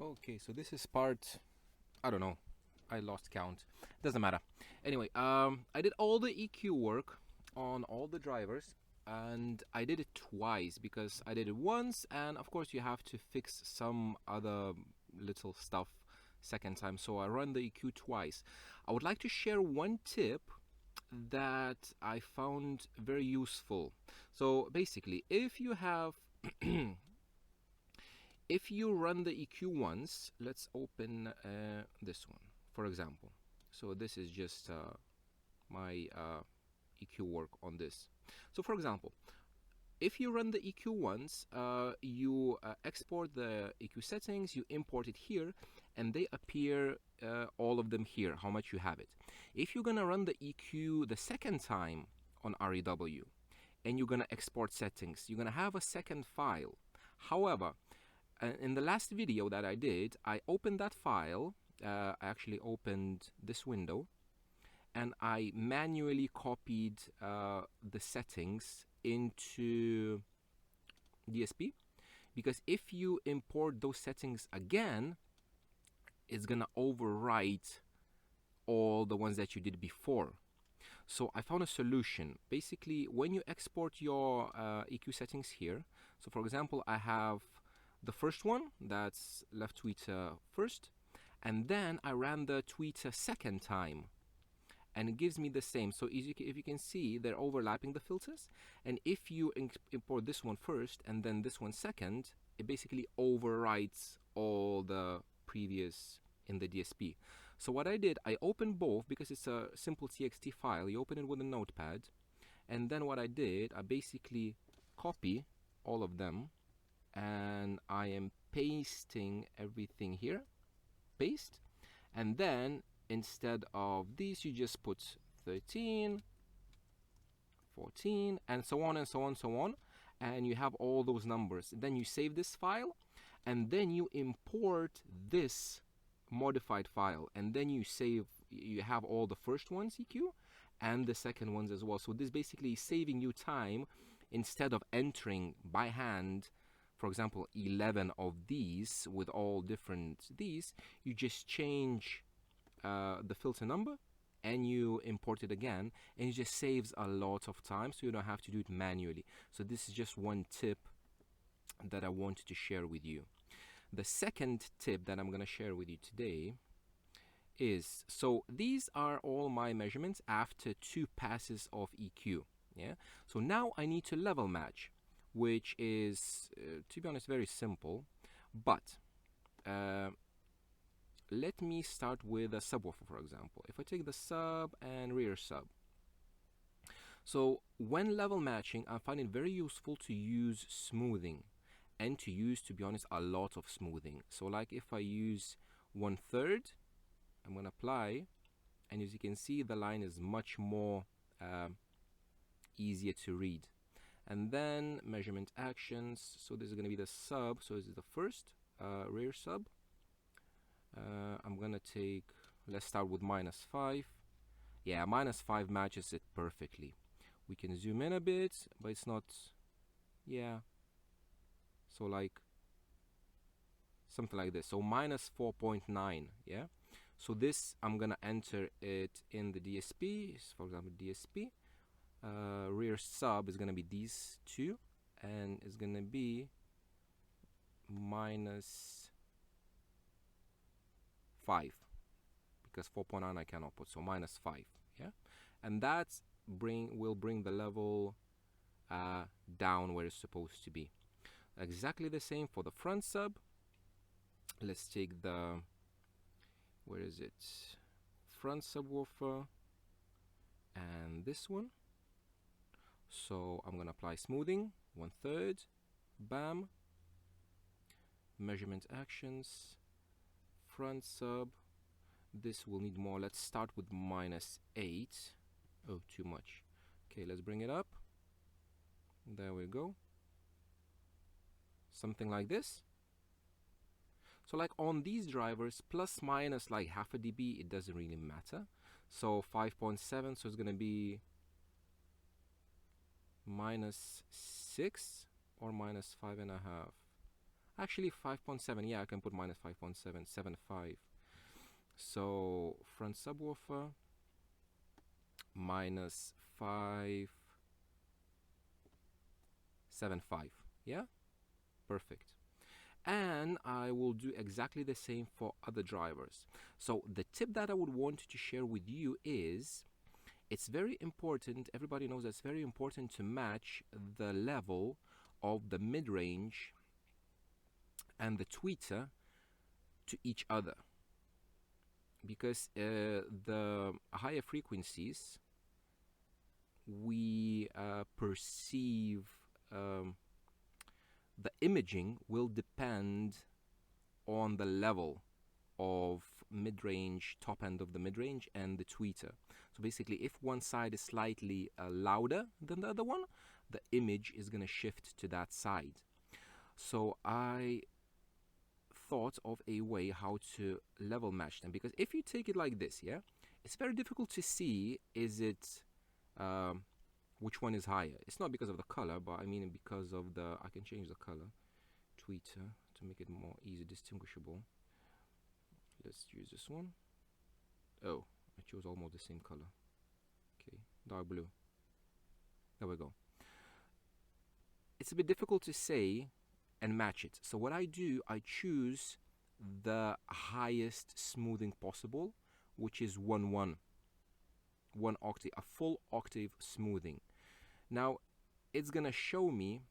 Okay, so this is part, I don't know, I lost count. Doesn't matter. Anyway, I did all the EQ work on all the drivers, and I did it twice because I did it once, and of course you have to fix some other little stuff second time. So I run the EQ twice. I would like to share one tip that I found very useful. So basically, if you run the EQ once, let's open this one, for example. So this is just my EQ work on this. So for example, if you run the EQ once, you export the EQ settings, you import it here, and they appear all of them here, how much you have it. If you're gonna run the EQ the second time on REW, and you're gonna export settings, you're gonna have a second file. However, in the last video that I did, I opened that file. I actually opened this window and I manually copied the settings into DSP, because if you import those settings again, it's gonna overwrite all the ones that you did before. So I found a solution. Basically, when you export your EQ settings here, so for example, I have the first one, that's left tweeter first, and then I ran the tweeter second time, and it gives me the same. So if you can see, they're overlapping the filters, and if you import this one first and then this one second, it basically overwrites all the previous in the DSP. So what I did, I opened both because it's a simple txt file. You open it with a notepad, and then what I did, I basically copy all of them, and I am pasting everything here, paste, and then instead of these you just put 13, 14, and so on and so on, so on, and you have all those numbers. Then you save this file, and then you import this modified file, and then you have all the first ones EQ and the second ones as well. So this basically is saving you time. Instead of entering by hand, for example, 11 of these with all different these, you just change the filter number and you import it again, and it just saves a lot of time, so you don't have to do it manually. So this is just one tip that I wanted to share with you. The second tip that I'm going to share with you today is, so these are all my measurements after 2 passes of EQ. Yeah, so now I need to level match, which is to be honest very simple, but let me start with a subwoofer, for example. If I take the sub and rear sub, so when level matching, I find it very useful to use smoothing, and to use, to be honest, a lot of smoothing. So like if I use 1/3, I'm gonna apply, and as you can see, the line is much more easier to read. And then measurement actions, so this is gonna be the sub, so this is the first rear sub. I'm gonna take, let's start with -5. Yeah, -5 matches it perfectly. We can zoom in a bit, but it's not, yeah, so like something like this. So -4.9, yeah. So this, I'm gonna enter it in the DSP, for example, DSP. Rear sub is gonna be these two, and it's gonna be -5, because 4.9 I cannot put, so -5, yeah. And that will bring the level down where it's supposed to be. Exactly the same for the front sub. Let's take the, where is it, front subwoofer, and this one. So I'm gonna apply smoothing, 1/3, bam, measurement actions, front sub. This will need more. Let's start with -8. Oh, too much. Okay, let's bring it up. There we go. Something like this. So like on these drivers, plus minus like half a dB, it doesn't really matter. So 5.7, so it's gonna be -6 or -5.5. Actually 5.7, yeah, I can put minus 5.775. So front subwoofer minus 5.75. Yeah, perfect. And I will do exactly the same for other drivers. So the tip that I would want to share with you is, it's very important, everybody knows that it's very important to match the level of the mid-range and the tweeter to each other, because the higher frequencies we perceive, the imaging will depend on the level of mid-range, top end of the mid-range, and the tweeter. So basically, if one side is slightly louder than the other one, the image is going to shift to that side. So I thought of a way how to level match them, because if you take it like this, yeah, it's very difficult to see, is it which one is higher. It's not because of the color, but I mean because of the, I can change the color tweeter to make it more easy distinguishable. Let's use this one. Oh, I chose almost the same color. Okay, dark blue. There we go. It's a bit difficult to say and match it. So what I do, I choose the highest smoothing possible, which is 1 octave, a full octave smoothing. Now, it's gonna show me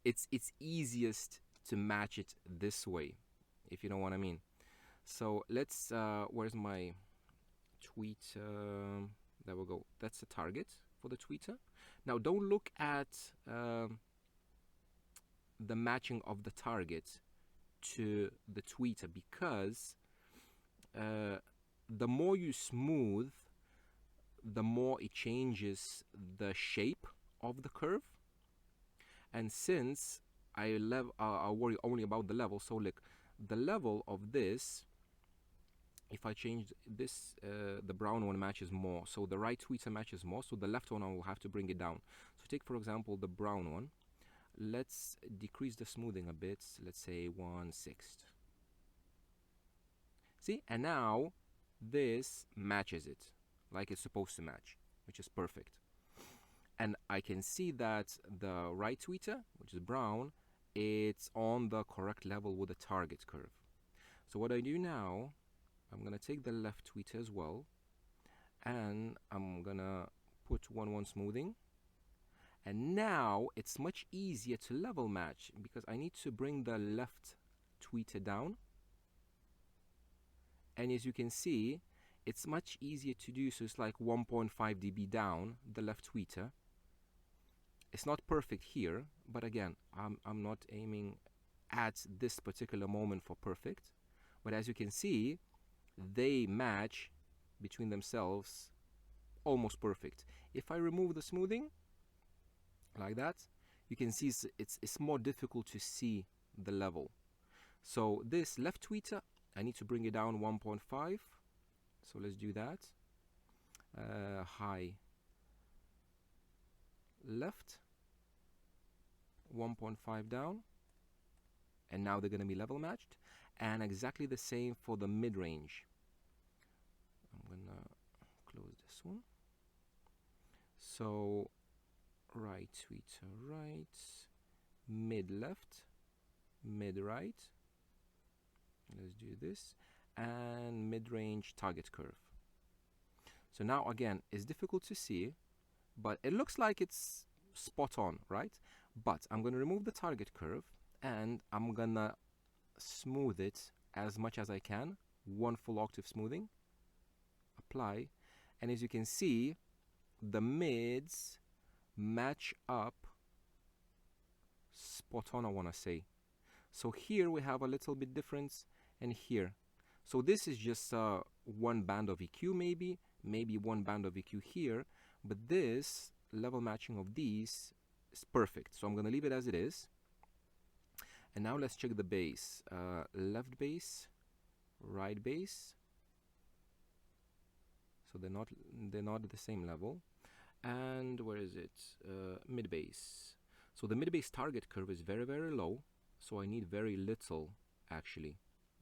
it's easiest to match it this way, if you know what I mean. So let's where's my tweeter? There we go. That's the target for the tweeter. Now don't look at the matching of the target to the tweeter, because the more you smooth, the more it changes the shape of the curve. And since I worry only about the level, so look, the level of this, if I change this, the brown one matches more, so the right tweeter matches more, so the left one I will have to bring it down. So take for example the brown one. Let's decrease the smoothing a bit, let's say 1/6. See, and now this matches it like it's supposed to match, which is perfect. And I can see that the right tweeter, which is brown, it's on the correct level with the target curve. So what I do now, I'm gonna take the left tweeter as well, and I'm gonna put 1/1 smoothing. And now it's much easier to level match, because I need to bring the left tweeter down. And as you can see, it's much easier to do, so it's like 1.5 dB down the left tweeter. It's not perfect here, but again, I'm not aiming at this particular moment for perfect. But as you can see, they match between themselves almost perfect. If I remove the smoothing like that, you can see it's more difficult to see the level. So this left tweeter, I need to bring it down 1.5. So let's do that. High left, 1.5 down, and now they're going to be level matched. And exactly the same for the mid-range. I'm going to close this one. So right tweeter right, mid left, mid right. Let's do this, and mid-range target curve. So now again, it's difficult to see, but it looks like it's spot on, right? But I'm going to remove the target curve, and I'm gonna smooth it as much as I can. 1 full octave smoothing, apply, and as you can see, the mids match up spot on, I want to say. So here we have a little bit difference, and here. So this is just 1 band of EQ, maybe 1 band of EQ here, but this level matching of these is perfect. So I'm going to leave it as it is. And now let's check the bass. Left bass, right bass. So they're not at the same level. And where is it? Mid bass. So the mid bass target curve is very, very low. so I need very little actually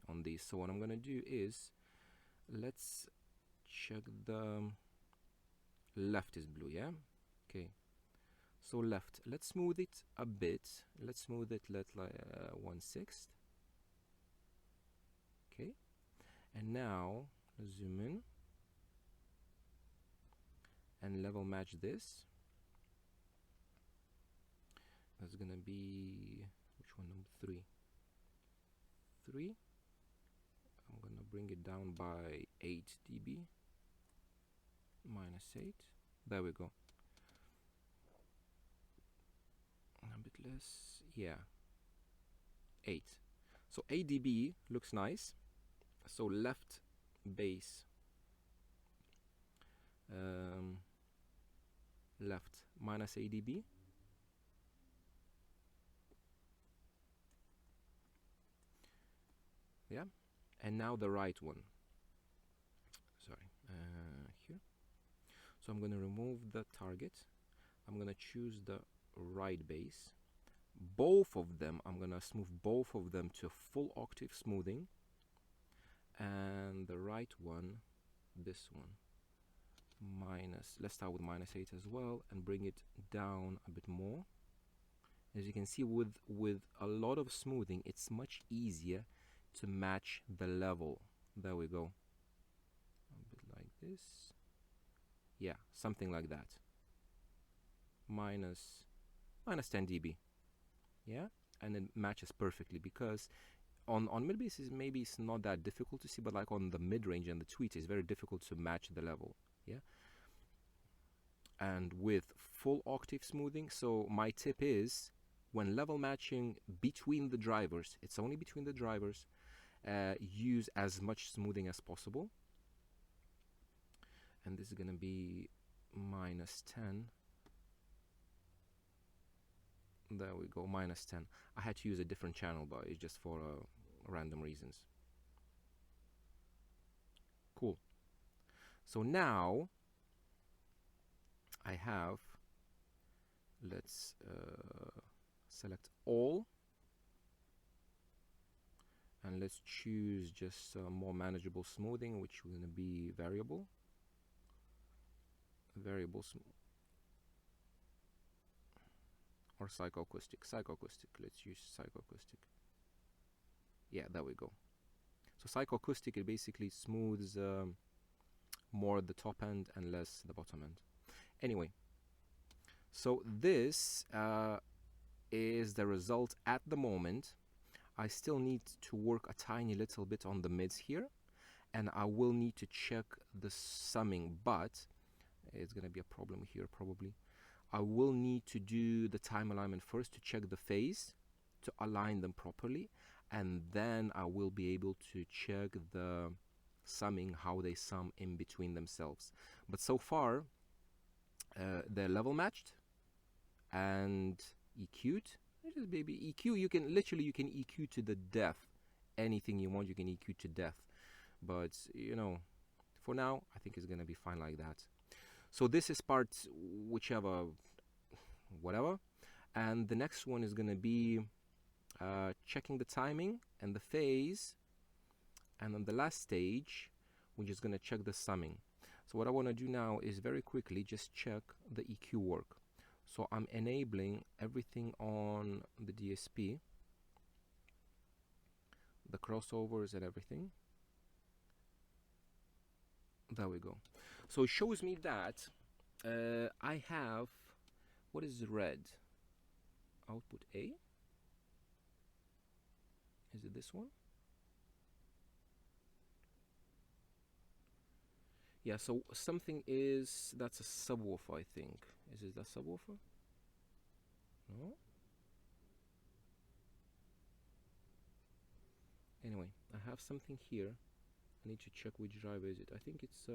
on these. So what I'm gonna do is, let's check the left is blue, yeah? Okay, so left, let's smooth it a bit. Let's smooth it, let like 1/6. Okay, and now zoom in and level match this. That's gonna be, which one, number 3? 3. I'm gonna bring it down by 8 dB, -8. There we go. A bit less, yeah, 8. So 8 dB looks nice. So left base, left -8 dB. Yeah, and now the right one. Sorry, here. So I'm gonna remove the target. I'm gonna choose the right base. Both of them, I'm gonna smooth both of them to full octave smoothing. And the right one, this one, let's start with -8 as well and bring it down a bit more. As you can see, with a lot of smoothing, it's much easier to match the level. There we go. A bit like this. Yeah, something like that. Minus 10 dB. Yeah, and it matches perfectly, because on mid basses maybe it's not that difficult to see, but like on the mid range and the tweet, it's very difficult to match the level. Yeah, and with full octave smoothing, so my tip is, when level matching between the drivers, it's only between the drivers, use as much smoothing as possible. And this is gonna be -10. There we go, -10. I had to use a different channel, but it's just for random reasons. Cool. So now I have, let's select all, and let's choose just more manageable smoothing, which is going to be variable or psychoacoustic. Let's use psychoacoustic. Yeah, there we go. So psychoacoustic, it basically smooths more the top end and less the bottom end. Anyway, so this is the result at the moment. I still need to work a tiny little bit on the mids here, and I will need to check the summing, but it's gonna be a problem here probably. I will need to do the time alignment first to check the phase, to align them properly, and then I will be able to check the summing, how they sum in between themselves. But so far, they're level matched and EQ'd. Just baby EQ, you can EQ to the death. Anything you want, you can EQ to death. But you know, for now, I think it's gonna be fine like that. So this is part whichever, whatever, and the next one is gonna be checking the timing and the phase, and on the last stage, we're just gonna check the summing. So what I want to do now is very quickly just check the EQ work. So I'm enabling everything on the DSP, the crossovers and everything. There we go. So it shows me that I have, what is red? Output A? Is it this one? Yeah, so something is, that's a subwoofer, I think. Is it that subwoofer? No? Anyway, I have something here. I need to check which driver is it. I think it's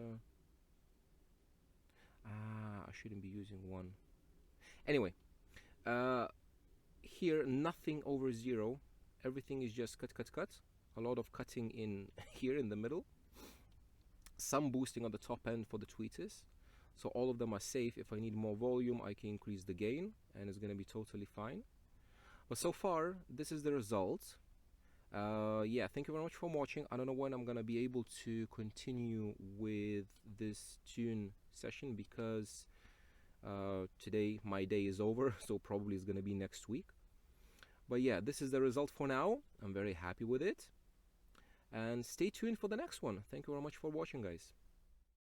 I shouldn't be using one. Anyway, here nothing over 0. Everything is just cut. A lot of cutting in here in the middle. Some boosting on the top end for the tweeters. So all of them are safe. If I need more volume, I can increase the gain, and it's going to be totally fine. But so far, this is the result. Yeah, thank you very much for watching. I don't know when I'm gonna be able to continue with this tune session because today my day is over, so probably it's gonna be next week. But yeah, this is the result for now. I'm very happy with it. And stay tuned for the next one. Thank you very much for watching, guys.